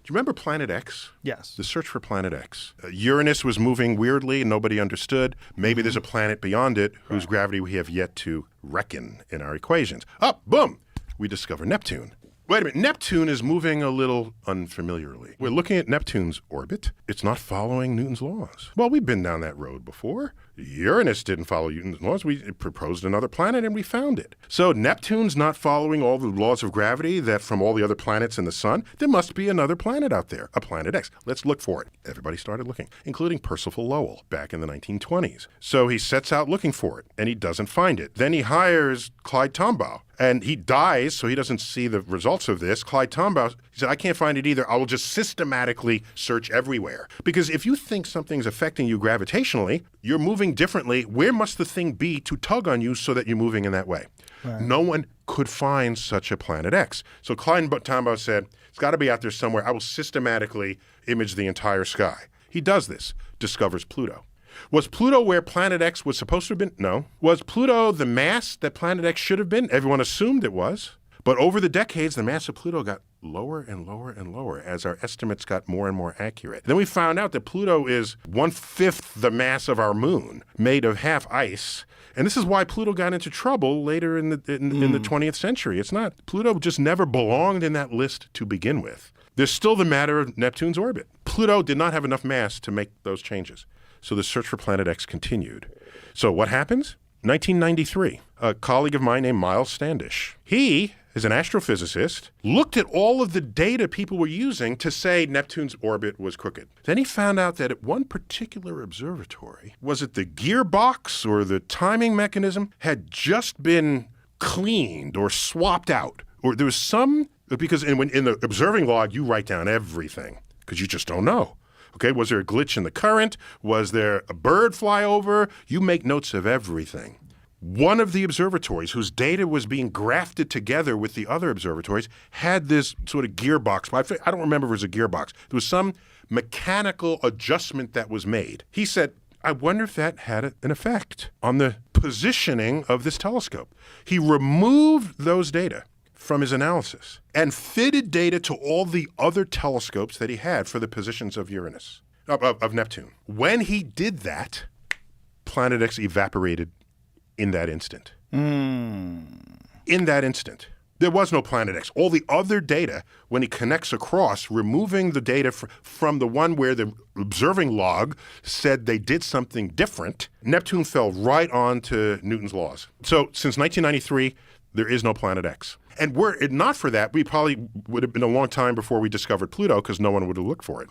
you remember Planet X? Yes. The search for Planet X. Uranus was moving weirdly, and nobody understood. Maybe there's a planet beyond it whose gravity we have yet to reckon in our equations. Oh, boom! We discover Neptune. Wait a minute, Neptune is moving a little unfamiliarly. We're looking at Neptune's orbit. It's not following Newton's laws. Well, we've been down that road before. Uranus didn't follow Newton's laws. We proposed another planet and we found it. So Neptune's not following all the laws of gravity that from all the other planets in the sun. There must be another planet out there, a Planet X. Let's look for it. Everybody started looking, including Percival Lowell back in the 1920s. So he sets out looking for it and he doesn't find it. Then he hires Clyde Tombaugh. And he dies, so he doesn't see the results of this. Clyde Tombaugh, he said, I can't find it either. I will just systematically search everywhere. Because if you think something's affecting you gravitationally, you're moving differently. Where must the thing be to tug on you so that you're moving in that way? Right. No one could find such a Planet X. So Clyde Tombaugh said, it's got to be out there somewhere. I will systematically image the entire sky. He does this, discovers Pluto. Was Pluto where Planet X was supposed to have been? No. Was Pluto the mass that Planet X should have been? Everyone assumed it was. But over the decades, the mass of Pluto got lower and lower and lower as our estimates got more and more accurate. Then we found out that Pluto is 1/5 the mass of our moon, made of half ice. And this is why Pluto got into trouble later in the 20th century. It's not. Pluto just never belonged in that list to begin with. There's still the matter of Neptune's orbit. Pluto did not have enough mass to make those changes. So the search for Planet X continued. So what happens? 1993, a colleague of mine named Miles Standish. He is an astrophysicist, looked at all of the data people were using to say Neptune's orbit was crooked. Then he found out that at one particular observatory, was it the gearbox or the timing mechanism, had just been cleaned or swapped out. Or there was some, because in the observing log, you write down everything because you just don't know. Okay, was there a glitch in the current? Was there a bird fly over? You make notes of everything. One of the observatories whose data was being grafted together with the other observatories had this sort of gearbox. I don't remember if it was a gearbox. There was some mechanical adjustment that was made. He said, I wonder if that had an effect on the positioning of this telescope. He removed those data from his analysis and fitted data to all the other telescopes that he had for the positions of Uranus, of Neptune. When he did that, Planet X evaporated in that instant. In that instant. There was no Planet X. All the other data, when he connects across, removing the data from the one where the observing log said they did something different, Neptune fell right on to Newton's laws. So since 1993, there is no Planet X. And were it not for that, we probably would have been a long time before we discovered Pluto because no one would have looked for it.